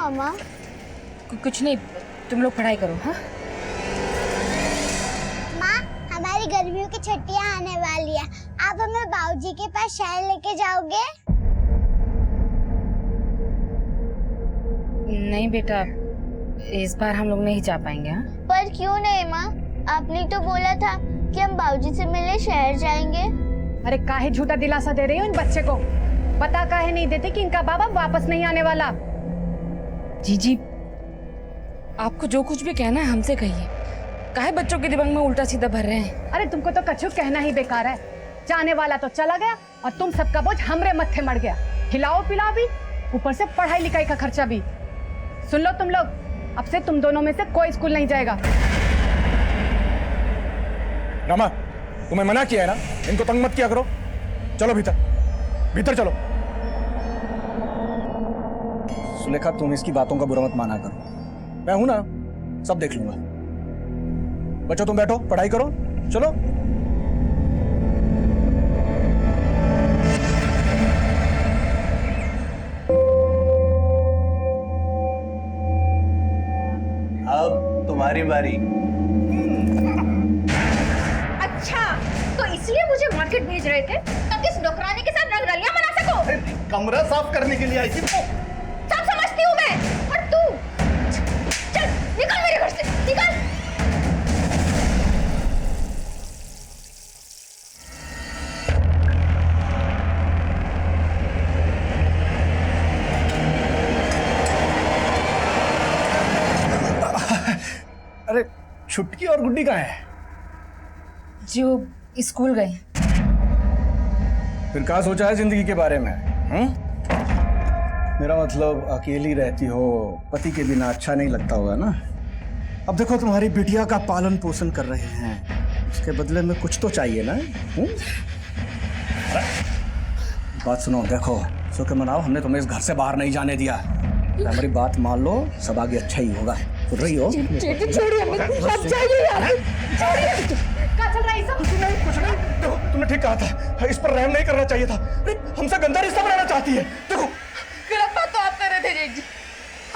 मामा? कुछ नहीं, तुम लोग पढ़ाई करो। हाँ माँ, हमारी गर्मियों की छुट्टियाँ आने वाली है, आप हमें बाबूजी के पास शहर लेके जाओगे? नहीं बेटा, इस बार हम लोग नहीं जा पाएंगे। हाँ पर क्यों नहीं माँ? आपने तो बोला था कि हम बाबूजी से मिलने शहर जाएंगे। अरे काहे झूठा दिलासा दे रही हो इन बच्चे को? पता काहे नहीं देते कि इनका बाबा वापस नहीं आने वाला? जीजी, आपको जो कुछ भी कहना है हमसे कहिए। काहे बच्चों के दिमाग में उल्टा सीधा भर रहे हैं? अरे तुमको तो कछु कहना ही बेकार है। जाने वाला तो चला गया और तुम सबका बोझ हमरे मत्थे मर गया। खिलाओ पिलाओ भी, ऊपर से पढ़ाई लिखाई का खर्चा भी। सुन लो तुम लोग, अब से तुम दोनों में से कोई स्कूल नहीं जाएगा। रमा, तुम्हें मना किया है ना, इनको तंग मत किया करो। चलो भीतर, भीतर चलो। सुलेखा, तुम इसकी बातों का बुरा मत माना करो। मैं हूं ना, सब देख लूंगा। बच्चों तुम बैठो, पढ़ाई करो, चलो। अब तुम्हारी बारी। अच्छा, तो इसलिए मुझे मार्केट भेज रहे थे ताकि इस नौकरानी के साथ रंगरलियां मना सको। कमरा साफ करने के लिए आई थी। सब समझती हूँ मैं, और तू चल निकल मेरे घर से, निकल। अरे छुटकी और गुड्डी कहाँ है? जो स्कूल गए। फिर क्या सोचा है जिंदगी के बारे में? मेरा मतलब अकेली रहती हो, पति के बिना अच्छा नहीं लगता होगा ना। अब देखो, तुम्हारी बिटिया का पालन पोषण कर रहे हैं, उसके बदले में कुछ तो चाहिए ना। बात सुनो, देखो सो के मनाओ, हमने तुम्हें इस घर से बाहर नहीं जाने दिया। हमारी बात मान लो, सब आगे अच्छा ही होगा। सुन रही हो? क्या चल रहा है सब? कुछ नहीं। देखो, तुमने ठीक कहा था, इस पर रहम नहीं करना चाहिए था। हमसे गंदा रिश्ता बनाना चाहती है। देखो, गलत बात तो आप कर रहे थे जीजी।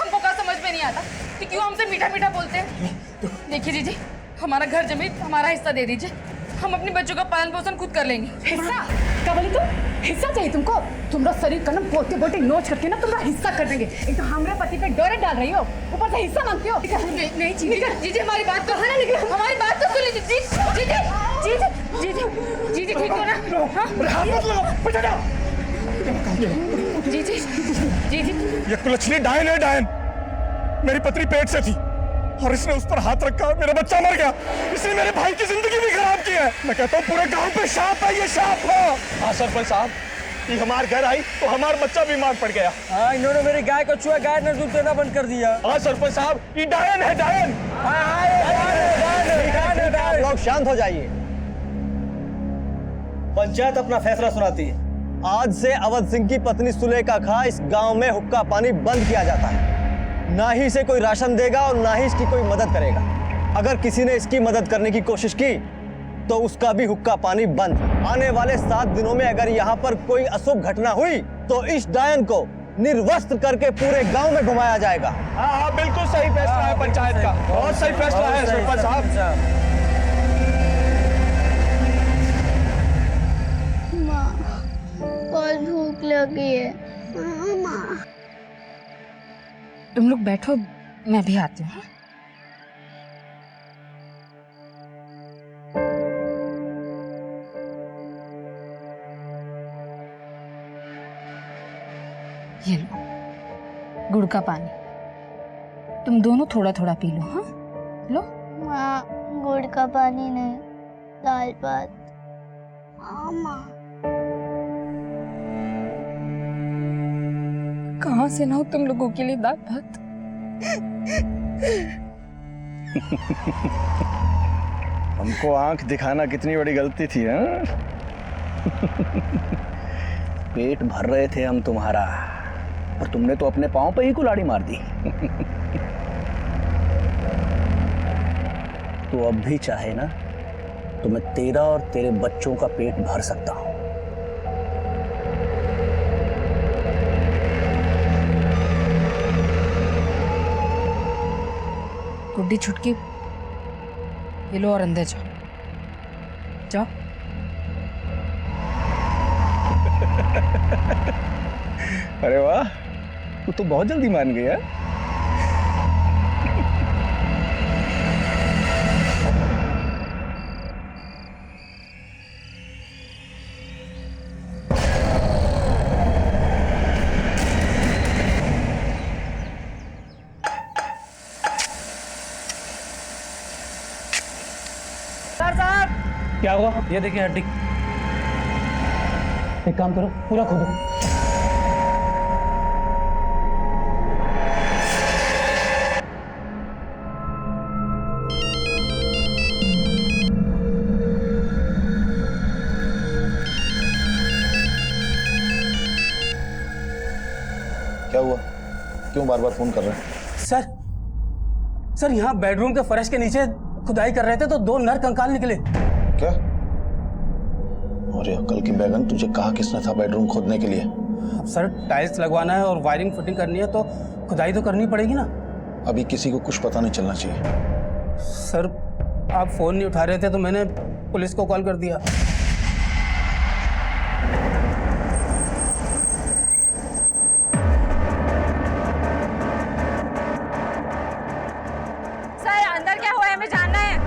हमको क्या समझ में नहीं आता कि क्यों हमसे मीठा मीठा बोलते हैं। देखिए जीजी, हमारा घर जमीन, हमारा हिस्सा दे दीजिए। हम अपने बच्चों का पालन पोषण खुद कर लेंगे। हिस्सा? क्या बोली तुम? हिस्सा चाहिए तुमको? तुम्हारा शरीर का ना बोटे बोटे नोच करके ना तुम्हारा हिस्सा कर देंगे। एक तो हमारे पति पे डोरे डाल रही हो, ऊपर से हिस्सा मांगती हो। नहीं जीजी, जीजी हमारी बात तो है ना, हमारी बात तो सुन लीजिए। जीजी जीजी जीजी जीजी ठीक हो ना? जीजी जीजी, ये कुलच्छनी डायन है, डायन। मेरी पत्नी पेट से थी और इसने उस पर हाथ रखा, मेरा बच्चा मर गया। इसने मेरे भाई की जिंदगी भी खराब की है। मैं कहता हूँ पूरे गांव पे शाप है, ये शाप है। हाँ सरपंच साहब, ये हमारे घर आई तो हमारा बच्चा बीमार पड़ गया। हाँ, इन्होंने मेरी गाय को छुआ, गाय ने दूध देना बंद कर दिया। हाँ सरपंच साहब, ये डायन है, डायन। आप लोग शांत हो जाइए, पंचायत अपना फैसला सुनाती है। आज से अवध सिंह की पत्नी सुलेखा खा इस गांव में हुक्का पानी बंद किया जाता है। ना ही इसे कोई राशन देगा और ना ही इसकी कोई मदद करेगा। अगर किसी ने इसकी मदद करने की कोशिश की तो उसका भी हुक्का पानी बंद। आने वाले 7 दिनों में अगर यहाँ पर कोई अशुभ घटना हुई तो इस डायन को निर्वस्त्र करके पूरे गांव में घुमाया जाएगा। हाँ हाँ, बिल्कुल सही फैसला है पंचायत का, बहुत सही फैसला है सरपंच साहब। माँ, बहुत भूख लगी है। माँ, तुम लोग बैठो, मैं भी आती हूँ। ये लो गुड़ का पानी, तुम दोनों थोड़ा थोड़ा पी लो। हाँ लो। माँ, गुड़ का पानी नहीं, दाल भात। माँ, कहाँ से ना हो तुम लोगों के लिए दाल भात? हमको आंख दिखाना कितनी बड़ी गलती थी। हाँ? पेट भर रहे थे हम तुम्हारा, और तुमने तो अपने पांव पे ही कुल्हाड़ी मार दी। तो अब भी चाहे ना तो मैं तेरा और तेरे बच्चों का पेट भर सकता हूं। गुड्डी छुटकी, ये लो और अंदर जाओ जाओ। अरे वाह, तू तो बहुत जल्दी मान गई है। क्या हुआ? ये देखिए हड्डी। एक काम करो, पूरा खोदो। क्या हुआ? क्यों बार बार फोन कर रहे हैं? सर यहाँ बेडरूम के फर्श के नीचे खुदाई कर रहे थे तो 2 नर कंकाल निकले। क्या? अरे अक्ल की बैगन, तुझे कहा किसने था बेडरूम खोदने के लिए? अब सर टाइल्स लगवाना है और वायरिंग फिटिंग करनी है तो खुदाई तो करनी पड़ेगी ना। अभी किसी को कुछ पता नहीं चलना चाहिए। सर आप फोन नहीं उठा रहे थे तो मैंने पुलिस को कॉल कर दिया। सर अंदर क्या हुआ है हमें जानना है।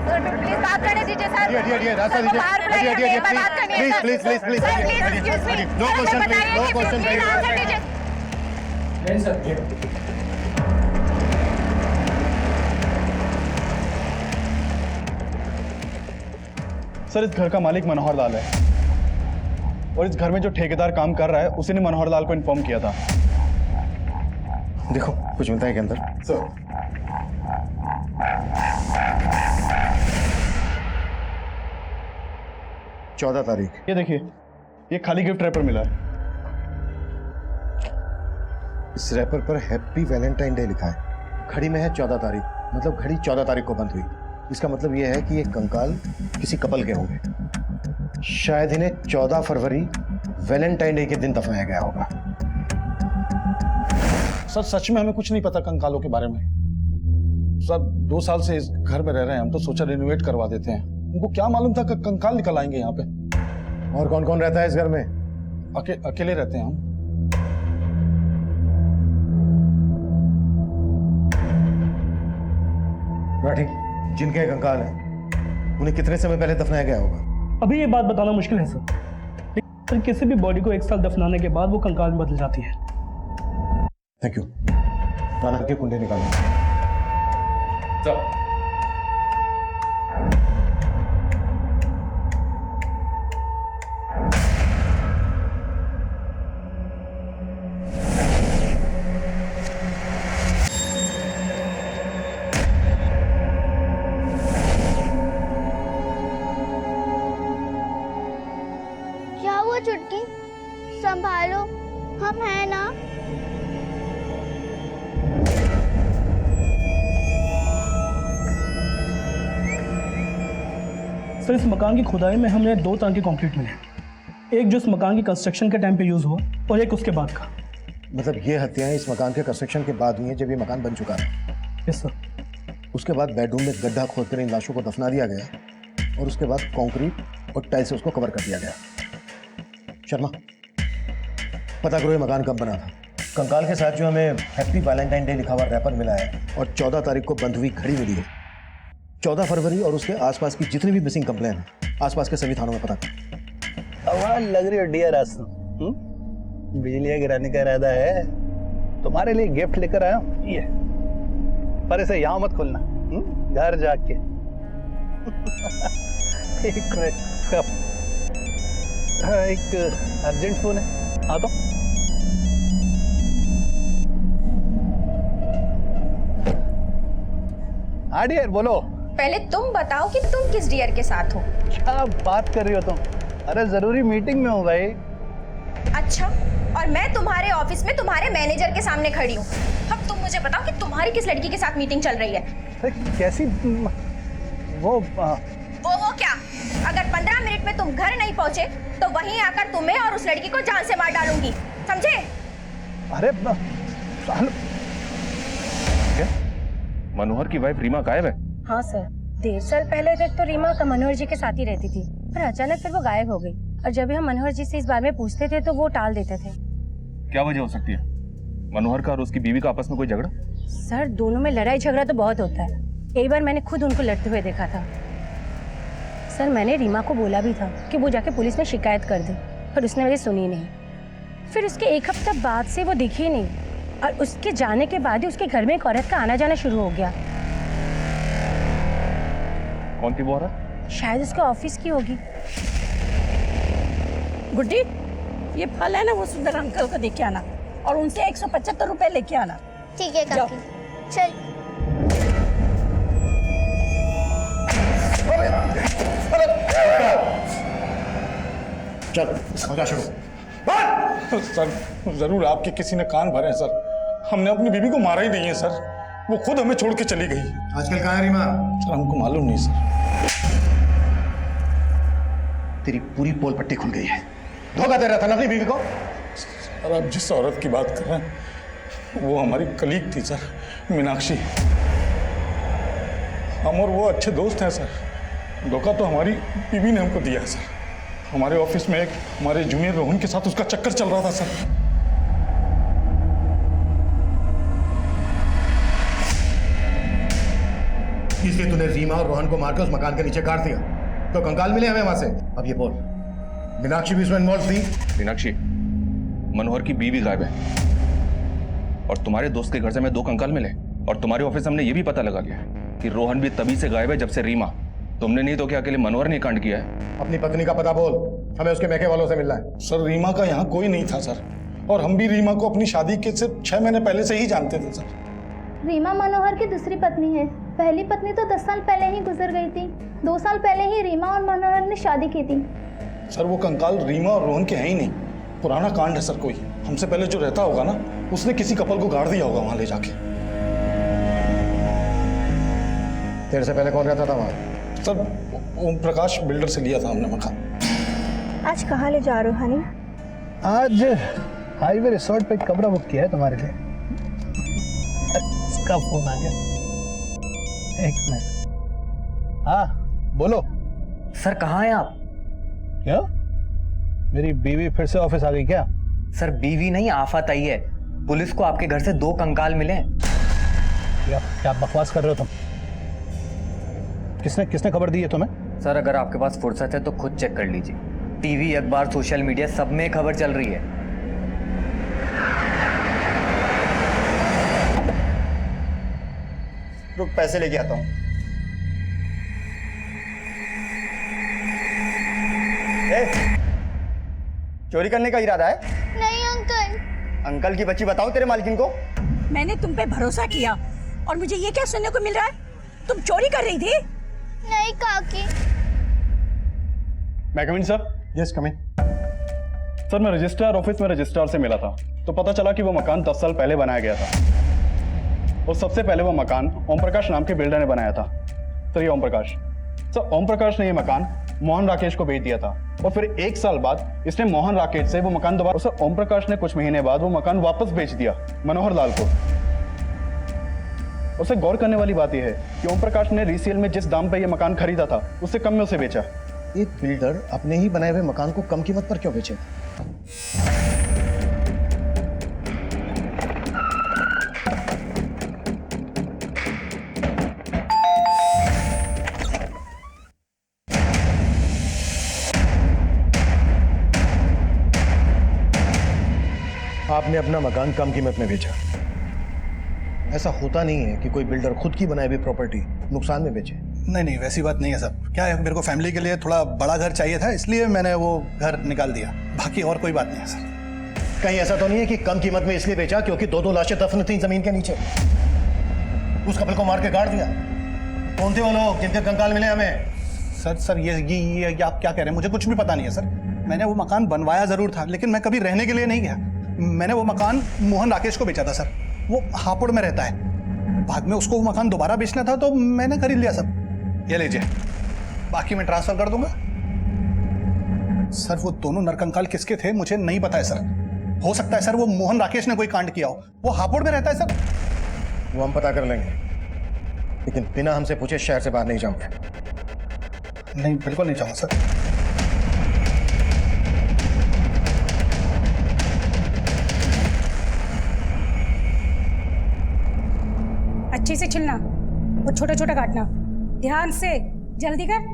सर प्लीज बात करने दीजिए सर। रास्ता दीजिए। बाहर बुलाइए, हमें बात करनी है sir. Please sir please excuse me. No question, बताइए नो कि क्वेश्चन, प्लीज आंसर दीजिए। सर इस घर का मालिक मनोहर लाल है और इस घर में जो ठेकेदार काम कर रहा है उसी ने मनोहर लाल को इन्फॉर्म किया था। देखो कुछ मिलता है के अंदर। सर 14 तारीख। ये देखिए, ये खाली गिफ्ट रैपर मिला है। इस रैपर पर हैप्पी वैलेंटाइन डे लिखा है। घड़ी में है 14 तारीख, मतलब घड़ी 14 तारीख को बंद हुई। इसका मतलब यह है कि ये कंकाल किसी कपल के होंगे। शायद इन्हें 14 फरवरी वैलेंटाइन डे के दिन दफनाया गया होगा। सर सच में हमें कुछ नहीं पता कंकालों के बारे में। सर 2 साल से इस घर में रह रहे हैं हम, तो सोचा रिनोवेट करवा देते हैं। उनको क्या मालूम था कि कंकाल निकल आएंगे यहाँ पे। और कौन कौन रहता है इस घर में? अकेले रहते हैं हम। राठी, जिनके कंकाल है उन्हें कितने समय पहले दफनाया गया होगा? अभी ये बात बताना मुश्किल है सर। सर किसी भी बॉडी को 1 साल दफनाने के बाद वो कंकाल में बदल जाती है। Thank you. राना के कुंडे निकालो। क्या हुआ चुटकी? संभालो, हम हैं ना। सर इस मकान की खुदाई में हमें 2 तरह के कंक्रीट मिले। एक जो इस मकान की कंस्ट्रक्शन के टाइम पे यूज हुआ और एक उसके बाद का। मतलब ये हत्याएं इस मकान के कंस्ट्रक्शन के बाद हुई हैं, जब ये मकान बन चुका है। Yes sir. उसके बाद बेडरूम में गड्ढा खोदकर इन लाशों को दफना दिया गया और उसके बाद कंक्रीट और टाइल से उसको कवर कर दिया गया। शर्मा, पता करो ये मकान कब बना था। कंकाल के साथ जो हमें हैप्पी वैलेंटाइन डे लिखा हुआ रैपर मिला है और 14 तारीख को बंद हुई घड़ी मिली है। 14 फरवरी और उसके आसपास की जितनी भी मिसिंग कंप्लेन है आसपास के सभी थानों में पता कर। आवाज लग रही है डियर आसम। बिजलियाँ गिराने का इरादा है। तुम्हारे लिए गिफ्ट लेकर आया हूँ ये, पर इसे यहाँ मत खोलना, घर जाके। एक मिनट, एक अर्जेंट फोन है। हाँ तो हाँ डियर बोलो। पहले तुम बताओ कि तुम किस डियर के साथ हो। क्या बात कर रही हो तुम? अरे जरूरी मीटिंग में हूँ भाई। अच्छा, और मैं तुम्हारे ऑफिस में तुम्हारे मैनेजर के सामने खड़ी हूँ। अब तुम मुझे बताओ कि तुम्हारी किस लड़की के साथ मीटिंग चल रही है। कैसी? वो क्या? अगर 15 मिनट में तुम घर नहीं पहुंचे तो वहीं आकर तुम्हें और उस लड़की को जान से मार डालूंगी, समझे? अरे मनोहर की वाइफ रीमा गायब है? हाँ सर, 1.5 साल पहले तक तो रीमा का मनोहर जी के साथ ही रहती थी, पर अचानक फिर वो गायब हो गई। और जब भी हम मनोहर जी से इस बारे में पूछते थे तो वो टाल देते थे। क्या वजह हो सकती है? मनोहर का और उसकी बीवी का आपस में कोई झगड़ा? सर, दोनों में लड़ाई झगड़ा तो बहुत होता है। एक बार मैंने खुद उनको लड़ते हुए देखा था। सर, मैंने रीमा को बोला भी था कि वो जाके पुलिस में शिकायत कर दे, पर उसने मेरी सुनी नहीं। फिर उसके 1 हफ्ता बाद से वो दिखी ही नहीं, और उसके जाने के बाद ही उसके घर में एक औरत का आना जाना शुरू हो गया। कौन थी वो औरत? शायद उसके ऑफिस की होगी। गुड्डी, ये फल है ना, वो सुंदर अंकल को दे के आना और उनसे 175 रुपए लेके आना। ठीक है काकी, चल। चल मजा शुरू। सर, जरूर आपके किसी ने कान भरे हैं सर। हमने अपनी बीवी को मारा ही नहीं है सर, वो खुद हमें छोड़ के चली गई। आजकल कहाँ है रीमा? सर, हमको मालूम नहीं सर। तेरी पूरी पोल पट्टी खुल गई है। धोखा दे रहा था ना अपनी बीवी को? सर, आप जिस औरत की बात कर रहे हैं वो हमारी कलीग थी सर, मीनाक्षी। हम और वो अच्छे दोस्त हैं सर। धोखा तो हमारी बीवी ने हमको दिया है सर। हमारे ऑफिस में एक हमारे जूनियर रोहन के साथ उसका चक्कर चल रहा था सर। इसलिए तूने रीमा और रोहन को मारकर उस मकान के नीचे गाड़ दिया, तो कंकाल मिले हमें वहां से। अब ये बोल, मीनाक्षी भी इसमें इन्वॉल्व थी? मीनाक्षी, मनोहर की बीवी गायब है और तुम्हारे दोस्त के घर से हमें 2 कंकाल मिले, और तुम्हारे ऑफिस से हमने ये भी पता लगा लिया कि रोहन भी तभी से गायब है जब से रीमा। तुमने नहीं तो क्या अकेले मनोहर ने कांड किया है? अपनी पत्नी का पता बोल, हमें उसके मैके वालों से मिलना है। सर, रीमा का यहाँ कोई नहीं था सर, और हम भी रीमा को अपनी शादी के सिर्फ 6 महीने पहले से ही जानते थे सर। रीमा मनोहर की दूसरी पत्नी है। पहली पत्नी तो 10 साल पहले ही गुजर गई थी। 2 साल पहले ही रीमा और मनोहर ने शादी की थी। सर, वो कंकाल रीमा और रोहन के हैं ही नहीं, पुराना कांड है सर। कोई हमसे पहले जो रहता होगा ना, उसने किसी कपल को गाड़ दिया होगा वहां ले जाके। तेरे से पहले कौन रहता था वहां? सर, ओम प्रकाश बिल्डर से लिया था हमने मकान। आज कहाँ ले जा रहे हो हनी? आज हाईवे रिसोर्ट पे कमरा बुक किया है तुम्हारे लिए। इसका फोन आ गया, 1 मिनट। हाँ बोलो। सर, कहाँ हैं आप? क्या? मेरी बीवी फिर से ऑफिस आ गई क्या? सर, बीवी नहीं, आफत आई है। पुलिस को आपके घर से 2 कंकाल मिले हैं। क्या बकवास कर रहे हो तुम? किसने खबर दी है तुम्हें? सर, अगर आपके पास फुर्सत है तो खुद चेक कर लीजिए। टीवी, अखबार, सोशल मीडिया, सब में खबर चल रही है। रुक, पैसे लेके आता हूँ। चोरी करने का इरादा है? नहीं अंकल। अंकल की बच्ची, बताओ तेरे मालकिन को। मैंने तुम पे भरोसा किया और मुझे ये क्या सुनने को मिल रहा है? तुम चोरी कर रही थी? नहीं काकी। मैं कम इन सर? यस कम इन। सर, मैं रजिस्ट्रार ऑफिस में रजिस्ट्रार से मिला था, तो पता चला कि वो मकान 10 साल पहले बनाया गया था, और सबसे पहले वो मकान ओम प्रकाश नाम के बिल्डर ने बनाया था। सर, ये ओम प्रकाश, सर ओम प्रकाश ने ये मकान मोहन राकेश को बेच दिया था, और फिर 1 साल बाद इसने मोहन राकेश से वो मकान दोबारा, सर ओम प्रकाश ने कुछ महीने बाद वो मकान वापस बेच दिया मनोहर लाल को। उसे गौर करने वाली बात यह है कि ओम प्रकाश ने रीसेल में जिस दाम पर यह मकान खरीदा था उससे कम में उसे बेचा। एक बिल्डर अपने ही बनाए हुए मकान को कम कीमत पर क्यों बेचे? आपने अपना मकान कम कीमत में बेचा। ऐसा होता नहीं है कि कोई बिल्डर खुद की बनाई हुई प्रॉपर्टी नुकसान में बेचे। नहीं, वैसी बात नहीं है सर। क्या है, मेरे को फैमिली के लिए थोड़ा बड़ा घर चाहिए था, इसलिए मैंने वो घर निकाल दिया। बाकी और कोई बात नहीं है सर। कहीं ऐसा तो नहीं है कि कम कीमत में इसलिए बेचा क्योंकि 2 लाशें दफन थी जमीन के नीचे, उस कपल को मार के गाड़ दिया? कौन थे वो लोग जिनके कंकाल मिले हमें? सर ये आप क्या कह रहे हैं? मुझे कुछ भी पता नहीं है सर। मैंने वो मकान बनवाया जरूर था, लेकिन मैं कभी रहने के लिए नहीं गया। मैंने वो मकान मोहन राकेश को बेचा था सर, वो हापुड़ में रहता है। बाद में उसको वो मकान दोबारा बेचना था तो मैंने खरीद लिया सर। ये लीजिए, बाकी मैं ट्रांसफर कर दूंगा। सर, वो दोनों नरकंकाल किसके थे मुझे नहीं पता है सर। हो सकता है सर वो मोहन राकेश ने कोई कांड किया हो, वो हापुड़ में रहता है सर। वो हम पता कर लेंगे, लेकिन बिना हमसे पूछे शहर से बाहर नहीं जाऊंगा। नहीं, बिल्कुल नहीं चाहूंगा सर। अच्छे से छिलना और छोटा छोटा काटना, ध्यान से, जल्दी कर।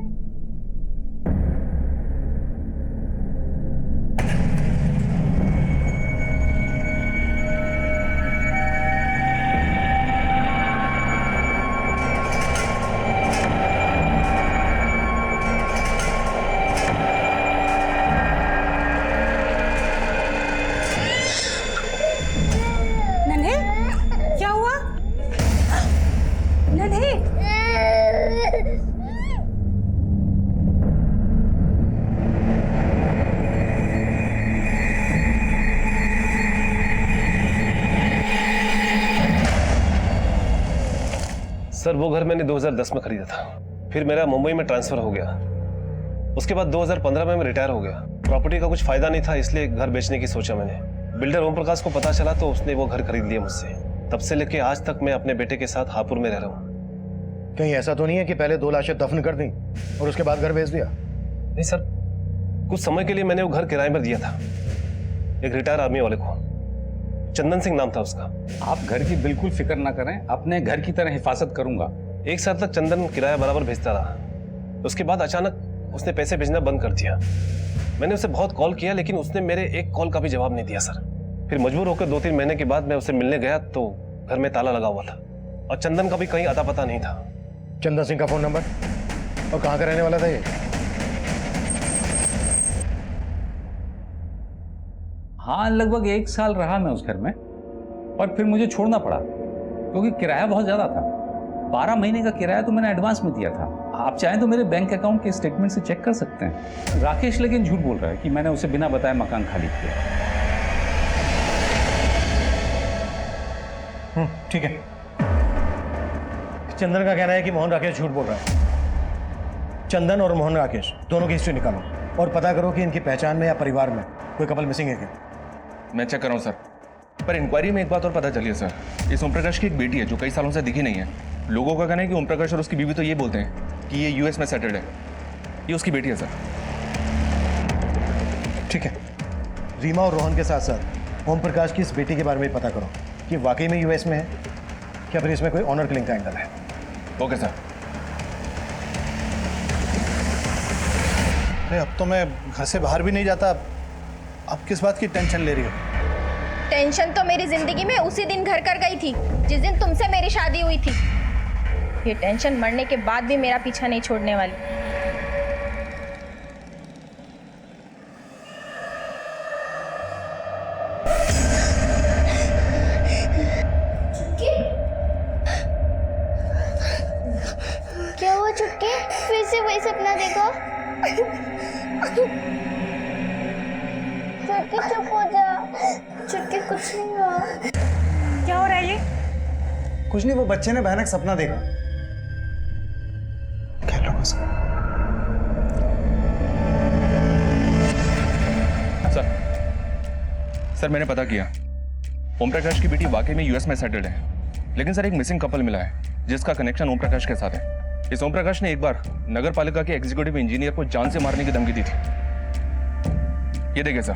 नन्हे, क्या हुआ? नन्हे, सर वो घर मैंने 2010 में खरीदा था, फिर मेरा मुंबई में ट्रांसफर हो गया। उसके बाद 2015 में मैं रिटायर हो गया। प्रॉपर्टी का कुछ फायदा नहीं था, इसलिए घर बेचने की सोचा मैंने। बिल्डर ओम प्रकाश को पता चला तो उसने वो घर खरीद लिया मुझसे। तब से लेके आज तक मैं अपने बेटे के साथ हापुड़ में रह रहा हूँ। कहीं ऐसा तो नहीं है कि पहले 2 लाशें दफन कर दी और उसके बाद घर बेच दिया? नहीं सर, कुछ समय के लिए मैंने वो घर किराए पर दिया था एक रिटायर आर्मी वाले को। चंदन सिंह नाम था उसका। आप घर की बिल्कुल फिक्र ना करें, अपने घर की तरह हिफाजत करूंगा। 1 साल तक चंदन किराया बराबर भेजता रहा। उसके बाद अचानक उसने पैसे भेजना बंद कर दिया। मैंने उसे बहुत कॉल किया लेकिन उसने मेरे एक कॉल का भी जवाब नहीं दिया सर। फिर मजबूर होकर 2-3 महीने के बाद मैं उसे मिलने गया तो घर में ताला लगा हुआ था और चंदन का भी कहीं अता पता नहीं था। चंदन सिंह का फोन नंबर और कहाँ का रहने वाला था ये? हाँ, लगभग 1 साल रहा मैं उस घर में और फिर मुझे छोड़ना पड़ा क्योंकि किराया बहुत ज्यादा था। 12 महीने का किराया तो मैंने एडवांस में दिया था। आप चाहें तो मेरे बैंक अकाउंट के स्टेटमेंट से चेक कर सकते हैं। राकेश लेकिन झूठ बोल रहा है कि मैंने उसे बिना बताए मकान खाली किया। ठीक है। चंदन का कहना है कि मोहन राकेश झूठ बोल रहा है। चंदन और मोहन राकेश दोनों की हिस्ट्री निकालो और पता करो कि इनकी पहचान में या परिवार में कोई कपल मिसिंग है क्या। मैं चेक कर रहा हूँ सर, पर इंक्वायरी में एक बात और पता चली है सर। इस ओम प्रकाश की एक बेटी है जो कई सालों से दिखी नहीं है। लोगों का कहना है कि ओम प्रकाश और उसकी बीवी तो ये बोलते हैं कि ये यूएस में सेटल्ड है। ये उसकी बेटी है सर। ठीक है, रीमा और रोहन के साथ साथ ओम प्रकाश की इस बेटी के बारे में पता करो कि वाकई में यूएस में है क्या फिर इसमें कोई ऑनर किलिंग का एंगल है। Okay sir. अरे अब तो मैं घर से बाहर भी नहीं जाता, अब किस बात की टेंशन ले रही हो? टेंशन तो मेरी जिंदगी में उसी दिन घर कर गई थी जिस दिन तुमसे मेरी शादी हुई थी। ये टेंशन मरने के बाद भी मेरा पीछा नहीं छोड़ने वाली। क्या हुआ चुटकी? फिर से वही सपना देखो? चुटकी चुप हो जा। चुटकी कुछ नहीं हुआ। क्या हो रहा है ये? कुछ नहीं, वो बच्चे ने भयानक सपना देखा। सर मैंने पता किया, ओम प्रकाश की बेटी वाकई में यूएस में सेटल्ड है। लेकिन सर एक मिसिंग कपल मिला है जिसका कनेक्शन ओम प्रकाश के साथ है। इस ओम प्रकाश ने एक बार नगर पालिका के एग्जीक्यूटिव इंजीनियर को जान से मारने की धमकी दी थी। ये देखिए सर,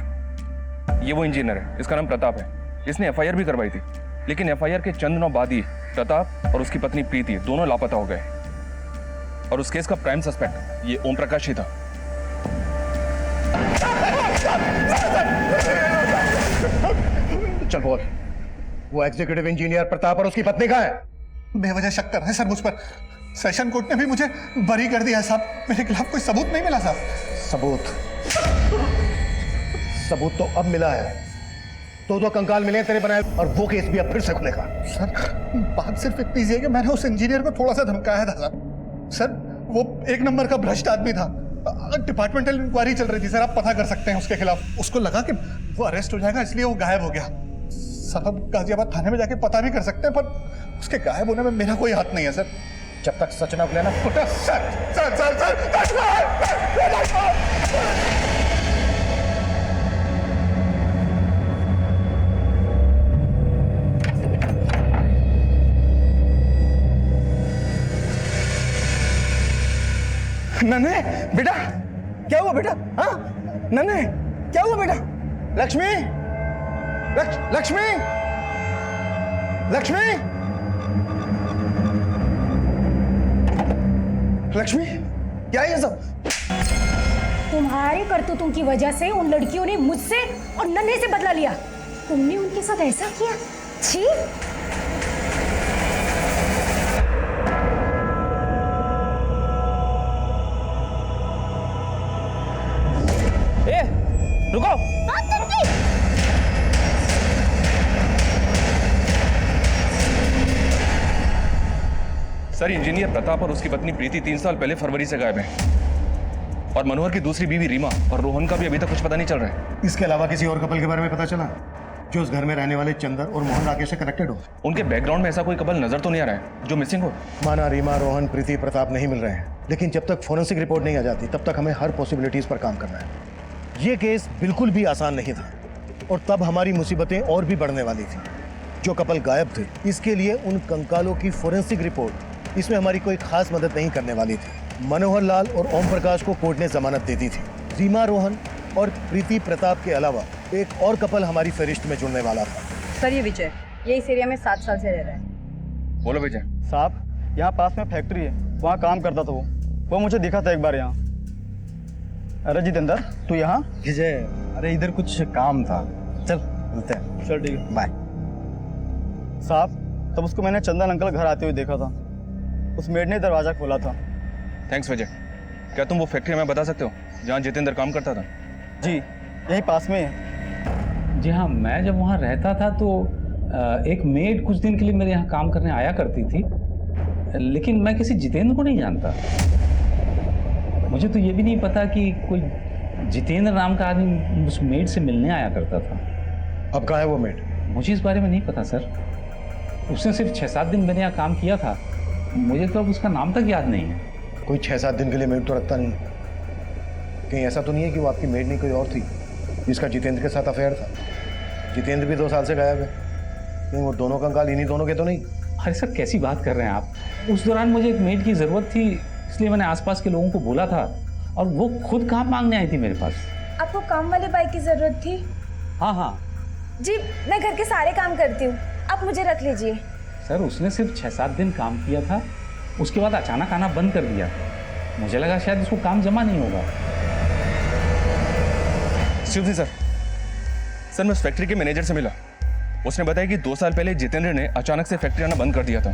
ये वो इंजीनियर है, इसका नाम प्रताप है। इसने एफआईआर भी करवाई थी, लेकिन एफआईआर के चंद दिनों बाद ही प्रताप और उसकी पत्नी प्रीति दोनों लापता हो गए और उस केस का प्राइम सस्पेक्ट ये ओम प्रकाश ही था। चल बोल, वो एग्जीक्यूटिव इंजीनियर प्रताप और उसकी पत्नी कहाँ है? बेवजह शक कर रहे हैं सर मुझ पर। सेशन कोर्ट ने भी मुझे बरी कर दिया है साहब। मेरे खिलाफ कोई सबूत नहीं मिला साहब। सबूत तो अब मिला है। तो कंकाल मिले तेरे बनाए और वो केस भी अब फिर से खुलेगा। सर बात सिर्फ इतनी सी है कि मैंने उस इंजीनियर को थोड़ा सा धमकाया था साहब। सर वो 1 नंबर का भ्रष्ट आदमी था। डिपार्टमेंटल इंक्वायरी चल रही थी सर, आप पता कर सकते हैं उसके खिलाफ। उसको लगा कि वो अरेस्ट हो जाएगा इसलिए वो गायब हो गया। साहब गाजियाबाद थाने में जाके पता भी कर सकते हैं, पर उसके गायब होने में मेरा कोई हाथ नहीं है सर। जब तक सच ना खुले ना। नन्हे बेटा, क्या हुआ बेटा? हाँ नन्हे, क्या हुआ बेटा? लक्ष्मी, लक्ष्मी, लक्ष्मी, लक्ष्मी, क्या है ये सब? तुम्हारे करतूतों की वजह से उन लड़कियों ने मुझसे और नन्हे से बदला लिया। तुमने उनके साथ ऐसा किया? छी! ए, रुको। सर, इंजीनियर प्रताप और उसकी पत्नी प्रीति 3 साल पहले फरवरी से गायब हैं। और मनोहर की दूसरी बीवी रीमा और रोहन का भी अभी तक कुछ पता नहीं चल रहा है। इसके अलावा किसी और कपल के बारे में पता चला जो उस घर में रहने वाले चंदर और मोहन राकेश से कनेक्टेड हो? उनके बैकग्राउंड में ऐसा कोई कपल नजर तो नहीं आ रहा है जो मिसिंग हो। माना रीमा, रोहन, प्रीति, प्रताप नहीं मिल रहे हैं, लेकिन जब तक फोरेंसिक रिपोर्ट नहीं आ जाती तब तक हमें हर पॉसिबिलिटीज पर काम करना है। ये केस बिल्कुल भी आसान नहीं था और तब हमारी मुसीबतें और भी बढ़ने वाली थी। जो कपल गायब थे, इसके लिए उन कंकालों की फोरेंसिक रिपोर्ट इसमें हमारी कोई खास मदद नहीं करने वाली थी। मनोहर लाल और ओम प्रकाश को कोर्ट ने जमानत दे दी थी। रीमा, रोहन और प्रीति प्रताप के अलावा एक और कपल हमारी फहरिस्त में जुड़ने वाला था। सर, ये विजय, ये इस एरिया में 7 साल से रह रहा है। बोलो विजय। साहब, यहाँ पास में फैक्ट्री है, वहाँ काम करता था वो मुझे दिखा था एक बार यहाँ। अरे जितेंद्र, तू यहाँ? विजय, अरे इधर कुछ काम था, चल मिलते हैं। चल ठीक है, बाय। साहब, तब उसको मैंने चंदन अंकल घर आते हुए देखा था। उस मेड ने दरवाजा खोला था। थैंक्स विजय। क्या तुम वो फैक्ट्री हमें बता सकते हो जहाँ जितेंद्र काम करता था? जी, यही पास में है। जी हाँ, मैं जब वहाँ रहता था तो एक मेड कुछ दिन के लिए मेरे यहाँ काम करने आया करती थी, लेकिन मैं किसी जितेंद्र को नहीं जानता। मुझे तो ये भी नहीं पता कि कोई जितेंद्र नाम का आदमी उस मेड से मिलने आया करता था। अब कहाँ है वो मेड? मुझे इस बारे में नहीं पता सर। उसने सिर्फ 6-7 दिन मेरे यहाँ काम किया था, मुझे तो अब उसका नाम तक याद नहीं है। कोई 6-7 दिन के लिए मेड तो रखता नहीं। कहीं ऐसा तो नहीं है कि वो आपकी मेड नहीं कोई और थी जिसका जितेंद्र के साथ अफेयर था? जितेंद्र भी 2 साल से गायब है, कहीं वो दोनों कंकाल इन्हीं दोनों के तो नहीं? अरे सर, कैसी बात कर रहे हैं आप? उस दौरान मुझे एक मेड की ज़रूरत थी, इसलिए मैंने आसपास के लोगों को बोला था और वो खुद काम मांगने आई थी मेरे पास। आपको काम वाले बाई की ज़रूरत थी? हाँ हाँ जी, मैं घर के सारे काम करती हूँ, आप मुझे रख लीजिए। सर, उसने सिर्फ 6-7 दिन काम किया था, उसके बाद अचानक आना बंद कर दिया। मुझे लगा शायद उसको काम जमा नहीं होगा। शिव जी सर, मैं उस फैक्ट्री के मैनेजर से मिला। उसने बताया कि 2 साल पहले जितेंद्र ने अचानक से फैक्ट्री आना बंद कर दिया था।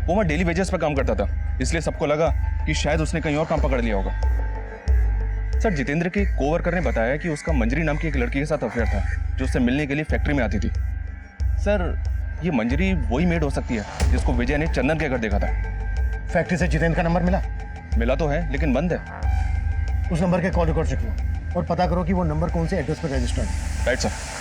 वो वहाँ डेली वेजेस पर काम करता था, इसलिए सबको लगा कि शायद उसने कहीं और काम पकड़ लिया होगा। सर, जितेंद्र के कोवर्कर ने बताया कि उसका मंजरी नाम की एक लड़की के साथ अफेयर था जो उससे मिलने के लिए फैक्ट्री में आती थी। सर, ये मंजरी वही मेड हो सकती है जिसको विजय ने चंदन के घर देखा था। फैक्ट्री से जितेंद्र का नंबर मिला? मिला तो है, लेकिन बंद है। उस नंबर के कॉल रिकॉर्ड चेक लो और पता करो कि वो नंबर कौन से एड्रेस पर रजिस्टर्ड है। Right sir.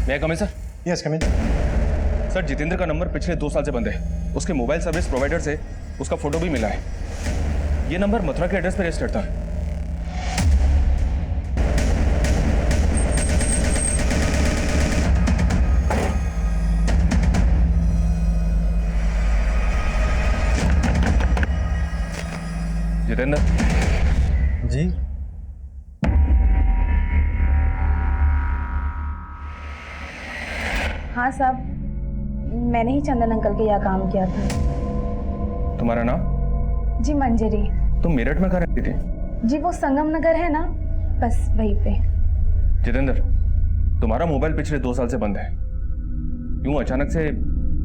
मैं कम सर? यस, कम इन। सर, जितेंद्र का नंबर पिछले 2 साल से बंद है। उसके मोबाइल सर्विस प्रोवाइडर से उसका फोटो भी मिला है। ये नंबर मथुरा के एड्रेस पर रजिस्टर्ड था। जितेंद्र जी, हाँ साहब, मैंने ही चंदन अंकल के यहाँ काम किया था। तुम्हारा नाम? जी, मंजरी। तुम मेरठ में कहाँ रहती थी? जी, वो संगम नगर है ना, बस वहीं पे। जितेंद्र, तुम्हारा मोबाइल पिछले 2 साल से बंद है, यूं अचानक से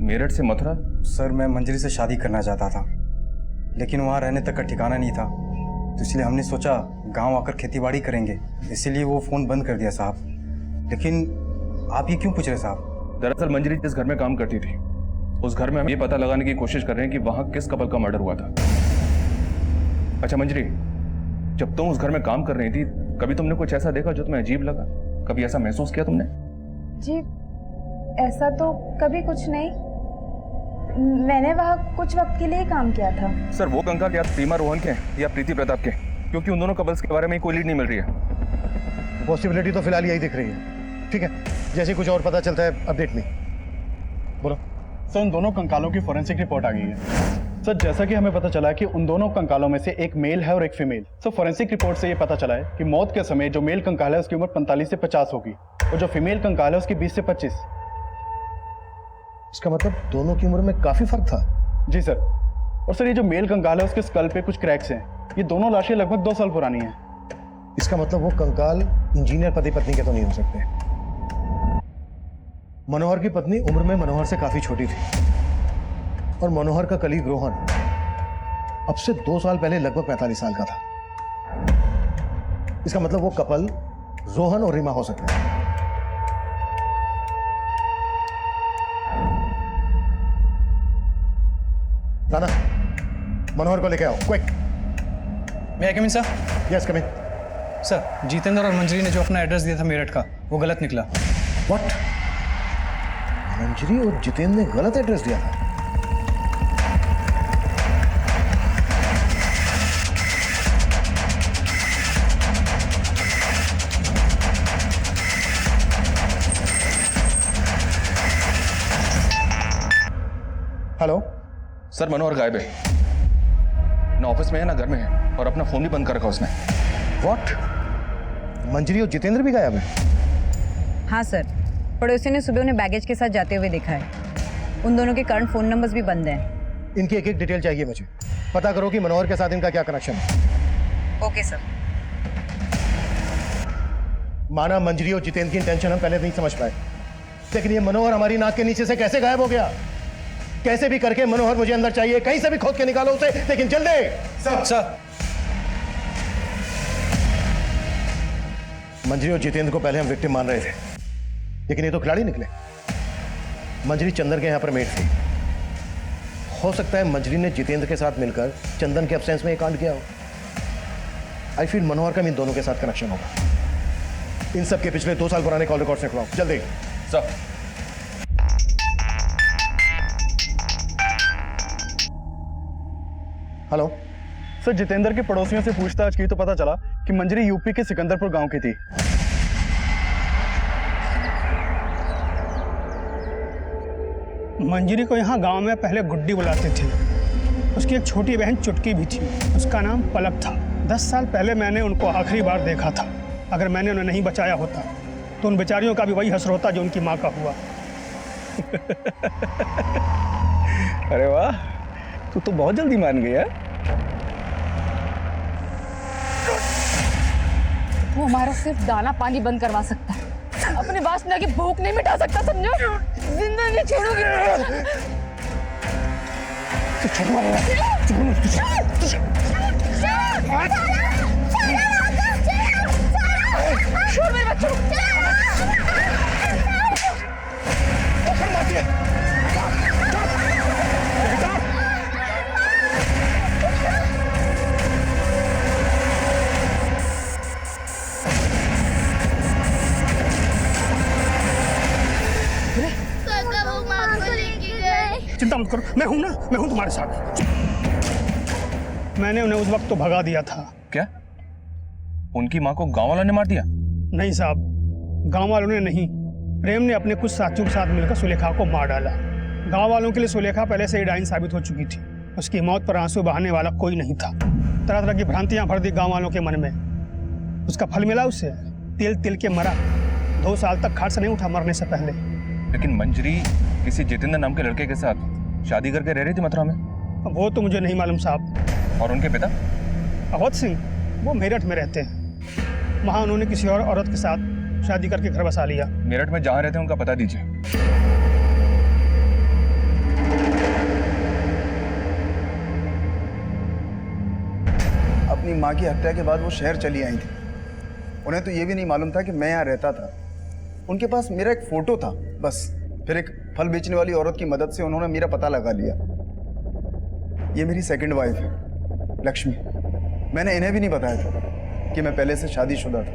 मेरठ से मथुरा? सर, मैं मंजरी से शादी करना चाहता था, लेकिन वहाँ रहने तक का ठिकाना नहीं था, तो इसलिए हमने सोचा गांव आकर खेतीबाड़ी करेंगे, इसीलिए वो फ़ोन बंद कर दिया साहब। लेकिन आप ये क्यों पूछ रहे साहब? दरअसल मंजरी जिस घर में काम करती थी, उस घर में हम ये पता लगाने की कोशिश कर रहे हैं कि वहां किस कपल का मर्डर हुआ था। अच्छा मंजरी, जब तुम उस घर में काम कर रही थी, कभी तुमने कुछ ऐसा देखा जो तुम्हें अजीब लगा? कभी ऐसा महसूस किया तुमने? जी, ऐसा तो कभी कुछ नहीं, मैंने वहाँ कुछ वक्त के लिए ही काम किया था। सर वो कंकाल या सीमा रोहन के हैं या प्रीति प्रताप के, क्योंकि उन दोनों कपल्स के बारे में कोई लीड नहीं मिल रही है। पॉसिबिलिटी तो फिलहाल यही दिख रही है। ठीक है, जैसे कुछ और पता चलता है अपडेट में बोलो। सर उन दोनों कंकालों की फॉरेंसिक रिपोर्ट आ गई है। सर जैसा कि हमें पता चला है कि उन दोनों कंकालों में से एक मेल है और एक फीमेल। सर फॉरेंसिक रिपोर्ट से ये पता चला है कि मौत के समय जो मेल कंकाल है उसकी उम्र 45 से 50 होगी और जो फीमेल कंकाल है उसकी 20 से 25। इसका मतलब दोनों की उम्र में काफी फर्क था। जी सर। और सर ये जो मेल कंकाल है उसके स्कल पे कुछ क्रैक्स हैं। ये दोनों लाशें लगभग 2 साल पुरानी हैं। इसका मतलब वो कंकाल इंजीनियर पति पत्नी के तो नहीं हो सकते। मनोहर की पत्नी उम्र में मनोहर से काफी छोटी थी और मनोहर का कलीग रोहन अब से 2 साल पहले लगभग 45 साल का था। इसका मतलब वो कपल रोहन और रीमा हो सकते हैं। राणा, मनोहर को लेके आओ क्विक। मैं कम इन सर? यस कम इन। सर जितेंद्र और मंजरी ने जो अपना एड्रेस दिया था मेरठ का वो गलत निकला। व्हाट? मंजरी और जितेंद्र ने गलत एड्रेस दिया था? हेलो सर मनोहर गायब है, ना ऑफिस में है ना घर में है, और अपना फोन भी बंद कर रखा उसने। व्हाट? मंजरी और जितेंद्र भी गायब है? हाँ सर, पड़ोसियों ने सुबह उन्हें बैगेज के साथ जाते हुए देखा है। उन दोनों के करंट फोन नंबर्स भी बंद हैं। इनकी एक एक डिटेल चाहिए मुझे। पता करो कि मनोहर के साथ इनका क्या कनेक्शन है। Okay sir. माना मंजरी और जितेंद्र की इंटेंशन हम पहले नहीं समझ पाए, लेकिन ये मनोहर हमारी नाक के नीचे से कैसे गायब हो गया? कैसे भी करके मनोहर मुझे अंदर चाहिए, कहीं से भी खोद के निकालो उसे, लेकिन जल्दी। सर मंजरी और जितेंद्र को पहले हम विक्टिम मान रहे थे, लेकिन ये तो खिलाड़ी निकले। मंजरी चंदन के यहां पर मेट थी। हो सकता है मंजरी ने जितेंद्र के साथ मिलकर चंदन के एब्सेंस में ये कांड किया हो। आई फील मनोहर का इन दोनों के साथ कनेक्शन होगा। इन सब के पिछले 2 साल पुराने कॉल रिकॉर्ड्स निकलवाओ जल्दी। सर हेलो सर, जितेंद्र के पड़ोसियों से पूछताछ की तो पता चला कि मंजरी यूपी के सिकंदरपुर गांव की थी। मंजरी को यहाँ गांव में पहले गुड्डी बुलाते थे। उसकी एक छोटी बहन चुटकी भी थी, उसका नाम पलक था। 10 साल पहले मैंने उनको आखिरी बार देखा था। अगर मैंने उन्हें नहीं बचाया होता तो उन बेचारियों का भी वही हश्र होता जो उनकी माँ का हुआ। अरे वाह, तू तो बहुत जल्दी मान गया। वो हमारा सिर्फ दाना पानी बंद करवा सकता है, अपने वासना की भूख नहीं मिटा सकता, समझो? जिंदा नहीं छोड़ोगे। छोड़ मेरे बच्चों। चिंता मत करो, मैं हूं ना, मैं हूं तुम्हारे साथ। मैंने उन्हें उस वक्त तो भगा दिया था। क्या उनकी माँ को गांव वालों ने मार दिया? नहीं साहब, गांव वालों ने नहीं, प्रेम ने अपने कुछ साथियों के साथ मिलकर सुलेखा को मार डाला। गांव वालों के लिए सुलेखा पहले से ही डाइन साबित हो चुकी थी। उसकी मौत पर आंसू बहाने वाला कोई नहीं था। तरह तरह की भ्रांतियां भर दी गांव वालों के मन में। उसका फल मिला उसे, तिल तिल के मरा। 2 साल तक खाट से नहीं उठा मरने से पहले। लेकिन मंजरी किसी जितेंद्र नाम के लड़के के साथ शादी करके रह रही थी मथुरा में। वो तो मुझे नहीं मालूम साहब। और उनके पिता अवध सिंह, वो मेरठ में रहते हैं। वहाँ उन्होंने किसी और औरत के साथ शादी करके घर बसा लिया। मेरठ में जहाँ रहते हैं उनका पता दीजिए। अपनी माँ की हत्या के बाद वो शहर चली आई थी। उन्हें तो ये भी नहीं मालूम था कि मैं यहाँ रहता था। उनके पास मेरा एक फोटो था बस। फिर एक फल बेचने वाली औरत की मदद से उन्होंने मेरा पता लगा लिया। ये मेरी सेकंड वाइफ है लक्ष्मी। मैंने इन्हें भी नहीं बताया था कि मैं पहले से शादीशुदा था।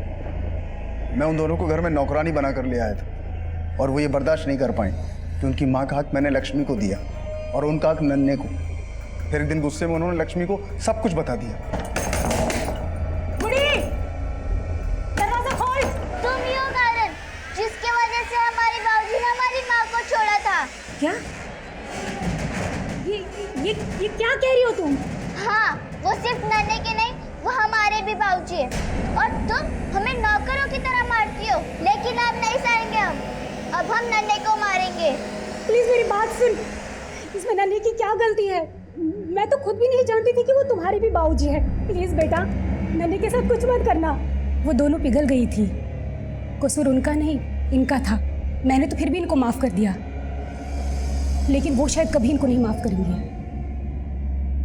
मैं उन दोनों को घर में नौकरानी बना कर ले आया था और वो ये बर्दाश्त नहीं कर पाए कि उनकी माँ का हाथ मैंने लक्ष्मी को दिया। और उनका हक नन्हे को। फिर एक दिन गुस्से में उन्होंने लक्ष्मी को सब कुछ बता दिया। बुढ़ी, दरवाजा खोल। तुम ही हो कारण जिसके वजह से हमारे बाबूजी ने हमारी माँ को छोड़ा था। क्या? ये क्या कह रही हो तुम? हाँ, वो सिर्फ नन्हे के नहीं, वो हमारे भी बाबूजी है। और तुम हमें नौकरों की तरह मारती हो, लेकिन अब नहीं सहेंगे हम। अब हम नन्हे को मारेंगे। प्लीज मेरी बात सुन। इसमें नन्हे की क्या गलती है? मैं तो खुद भी नहीं जानती थी कि वो तुम्हारे भी बाबूजी है। प्लीज बेटा, नन्हे के साथ कुछ मत करना। वो दोनों पिघल गई थी, कसूर उनका नहीं इनका था। मैंने तो फिर भी इनको माफ कर दिया, लेकिन वो शायद कभी इनको नहीं माफ करेंगे।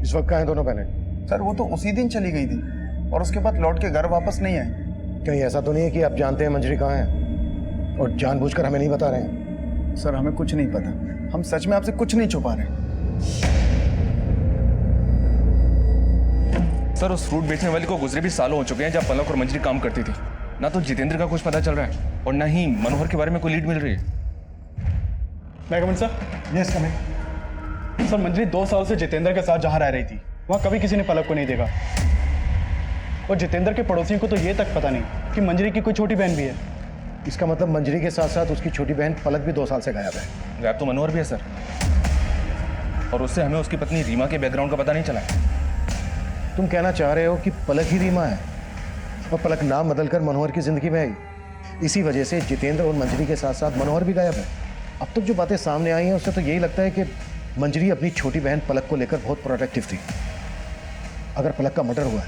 इस वक्त कहाँ हैं दोनों बहनें? सर वो तो उसी दिन चली गई थी और उसके बाद लौट के घर वापस नहीं आई। कहीं ऐसा तो नहीं है कि आप जानते हैं मंजरी कहाँ है और जानबूझकर हमें नहीं बता रहे हैं? सर हमें कुछ नहीं पता, हम सच में आपसे कुछ नहीं छुपा रहे। सर उस फ्रूट बेचने वाली को गुजरे भी सालों हो चुके हैं जब पलक और मंजरी काम करती थी। ना तो जितेंद्र का कुछ पता चल रहा है और ना ही मनोहर के बारे में कोई लीड मिल रही है। मैं coming sir? Yes coming. Sir Manjari 2 साल से जितेंद्र के साथ जहाँ रह रही थी वहाँ कभी किसी ने पलक को नहीं देखा। और जितेंद्र के पड़ोसियों को तो ये तक पता नहीं कि मंजरी की कोई छोटी बहन भी है। इसका मतलब मंजरी के साथ साथ उसकी छोटी बहन पलक भी 2 साल से गायब है। गायब तो मनोहर भी है सर, और उससे हमें उसकी पत्नी रीमा के बैकग्राउंड का पता नहीं चला। तुम कहना चाह रहे हो कि पलक ही रीमा है और पलक नाम बदलकर मनोहर की जिंदगी में आई। इसी वजह से जितेंद्र और मंजरी के साथ साथ मनोहर भी गायब है। अब तक जो बातें सामने आई हैं उससे तो यही लगता है कि मंजरी अपनी छोटी बहन पलक को लेकर बहुत प्रोटेक्टिव थी। अगर पलक का मर्डर हुआ है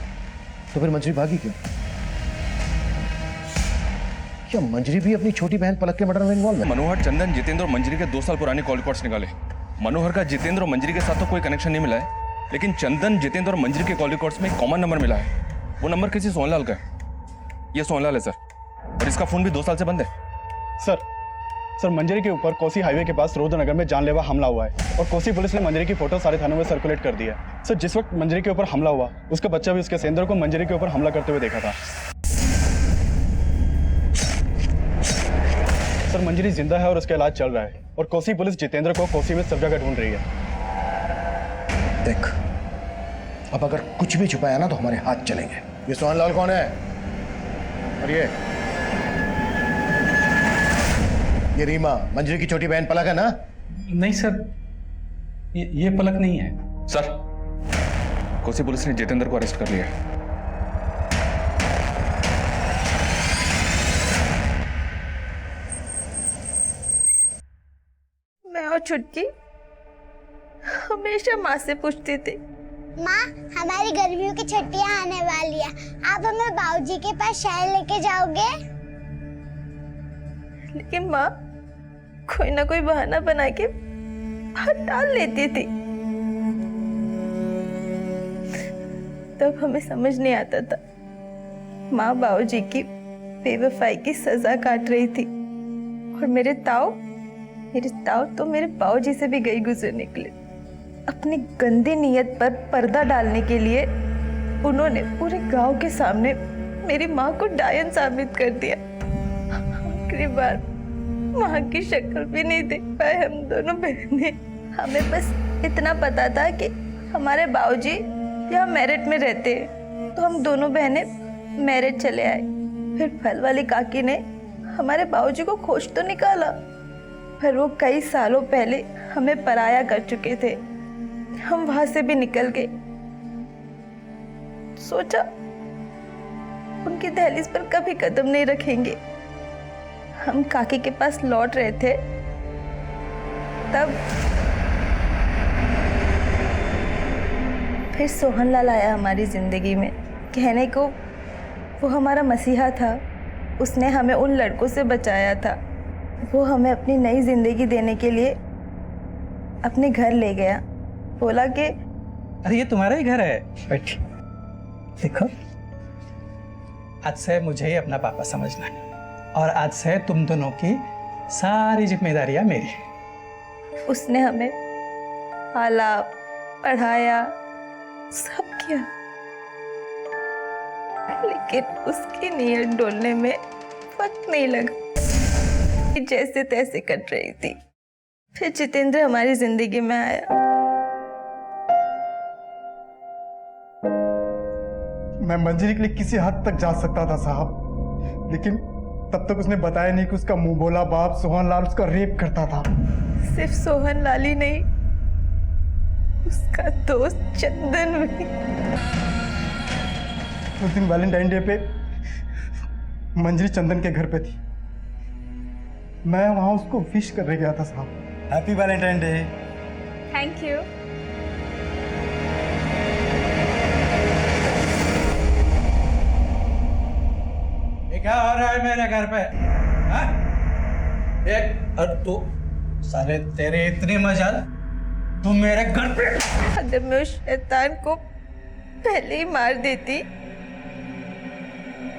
तो फिर मंजरी भागी क्यों? क्या मंजरी भी अपनी छोटी बहन पलक के मर्डर में इन्वॉल्व है? मनोहर, चंदन, जितेंद्र और मंजरी के 2 साल पुराने कॉल रिकॉर्ड्स निकाले। मनोहर का जितेंद्र और मंजरी के साथ तो कोई कनेक्शन नहीं मिला है, लेकिन चंदन, जितेंद्र और मंजरी के कॉल रिकॉर्ड्स में एक कॉमन नंबर मिला है। वो नंबर किसी सोनलाल का है। ये सोनलाल है सर, और इसका फोन भी 2 साल से बंद है। सर मंजरी के ऊपर कोसी हाईवे के पास रुद्रनगर में जानलेवा हमला हुआ है और कोसी पुलिस ने मंजरी की फोटो सारे थानों में सर्कुलेट कर दी है। सर जिस वक्त मंजरी के ऊपर हमला हुआ उसका बच्चा भी उसके सेंद्र को मंजरी के ऊपर हमला करते हुए देखा था। सर मंजरी जिंदा है और उसका इलाज चल रहा है और कोसी पुलिस जितेंद्र को कोसी में सब जगह ढूंढ रही है। देख, अब अगर कुछ भी छुपाया ना तो हमारे हाथ चलेंगे। ये सोहनलाल कौन है? और ये रीमा मंजरी की छोटी बहन पलक है ना? नहीं सर, ये पलक नहीं है। सर कोसी पुलिस ने जितेंद्र को अरेस्ट कर लिया है। मैं और छुटकी हमेशा माँ से पूछती थी, माँ हमारी गर्मियों की छुट्टियां आने वाली है, आप हमें बाबूजी के पास शहर लेके जाओगे? लेकिन माँ कोई ना कोई बहाना बना के बाहर टाल लेती थी। तब हमें समझ नहीं आता था माँ बाबूजी की बेवफाई की सजा काट रही थी और मेरे ताऊ तो मेरे बाबूजी से भी गई गुजर निकले। अपनी गंदी नीयत पर पर्दा डालने के लिए उन्होंने पूरे गांव के सामने मेरी माँ को डायन साबित कर दिया। आखिरी बार माँ की शक्ल भी नहीं देख पाए हम दोनों बहनें। हमें बस इतना पता था कि हमारे बाबूजी यहाँ मेरिट में रहते हैं, तो हम दोनों बहनें मेरिट चले आए। फिर फल वाली काकी ने हमारे बाबूजी को खोज तो निकाला, पर वो कई सालों पहले हमें पराया कर चुके थे। हम वहां से भी निकल गए। सोचा उनकी दहलीज पर कभी कदम नहीं रखेंगे। हम काकी के पास लौट रहे थे, तब फिर सोहनलाल आया हमारी जिंदगी में। कहने को वो हमारा मसीहा था, उसने हमें उन लड़कों से बचाया था। वो हमें अपनी नई जिंदगी देने के लिए अपने घर ले गया। बोला कि अरे ये तुम्हारा ही घर है, बैठ। देखो, आज से मुझे ही अपना पापा समझना है और आज से तुम दोनों की सारी जिम्मेदारियां मेरी। उसने हमें पाला, पढ़ाया, सब किया, लेकिन उसकी नीयत डोलने में वक्त नहीं लगा। जैसे तैसे कट रही थी। फिर जितेंद्र हमारी जिंदगी में आया। मैं मंजरी के लिए किसी हद तक जा सकता था साहब, लेकिन तब तक उसने बताया नहीं कि उसका मुंह बोला बाप सोहन लाल उसका रेप करता था। सिर्फ सोहन लाल ही नहीं, उसका दोस्त चंदन भी। उस दिन वैलेंटाइन डे पे मंजरी चंदन के घर पे थी, मैं वहां उसको विश करने गया था साहब। Happy Valentine day. Thank you. क्या हो रहा है मेरे घर पे? हाँ? एक और तू सारे तेरे इतनी मजाल, तू मेरे घर पे। अगर मैं उस शैतान को पहले ही मार देती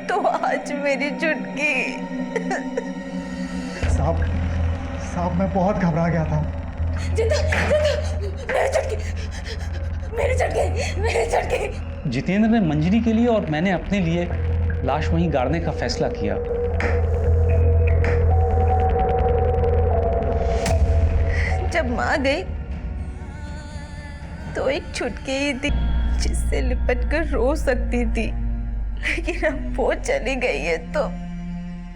तो आज मेरी चुटकी। साहब मैं बहुत घबरा गया था। मेरी चुटकी। जितेंद्र ने मंजरी के लिए और मैंने अपने लिए लाश वहीं गाड़ने का फैसला किया। जब माँ गई तो एक चुटकी ही थी जिससे लिपट कर रो सकती थी, लेकिन अब वो चली गई है तो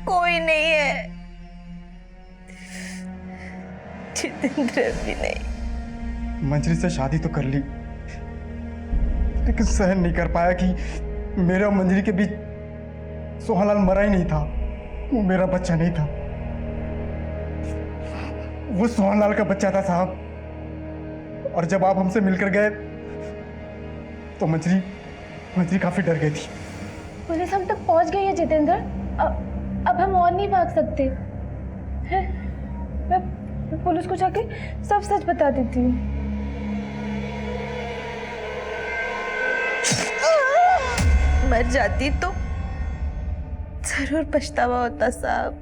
कोई नहीं है। जितेंद्र भी नहीं। मंजरी से शादी तो कर ली, लेकिन सहन नहीं कर पाया कि मेरा और मंजरी के बीच सोहनलाल मरा ही नहीं था। वो मेरा बच्चा नहीं था, वो सोहनलाल का बच्चा था साहब। और जब आप हमसे मिलकर गए तो मंजरी काफी डर गई थी। पुलिस हम तक पहुंच गई है जितेंद्र, अब हम और नहीं भाग सकते हैं। मैं पुलिस को जाके सब सच बता देती हूँ। मर जाती तो जरूर पछतावा होता साहब।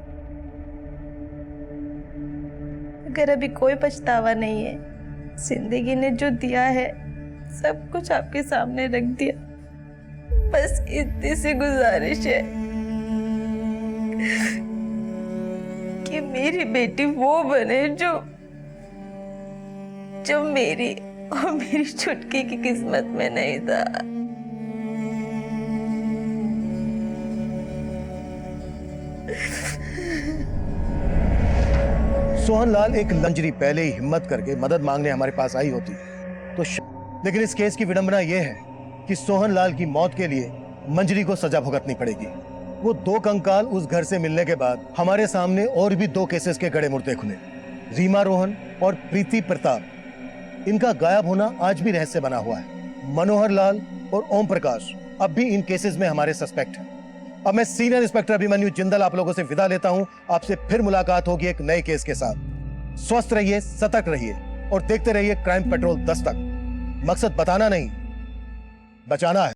अगर अभी कोई पछतावा नहीं है, जिंदगी ने जो दिया है सब कुछ आपके सामने रख दिया। बस इतनी सी गुजारिश है कि मेरी बेटी वो बने जो मेरी और मेरी छुटकी की किस्मत में नहीं था। सोहनलाल एक लंजरी पहले ही हिम्मत करके मदद मांगने हमारे पास आई होती तो लेकिन इस केस की विडंबना यह है कि सोहनलाल की मौत के लिए मंजरी को सजा भुगतनी पड़ेगी। वो दो कंकाल उस घर से मिलने के बाद हमारे सामने और भी दो केसेस के गड़े मुर्दे खुले, रीमा रोहन और प्रीति प्रताप। इनका गायब होना आज भी रहस्य बना हुआ है। मनोहर लाल और ओम प्रकाश अब भी इन केसेस में हमारे सस्पेक्ट हैं। अब मैं सीनियर इंस्पेक्टर अभिमन्यु जिंदल आप लोगों से विदा लेता हूं। आपसे फिर मुलाकात होगी एक नए केस के साथ। स्वस्थ रहिए, सतर्क रहिए और देखते रहिए क्राइम पेट्रोल 10 तक। मकसद बताना नहीं, बचाना है।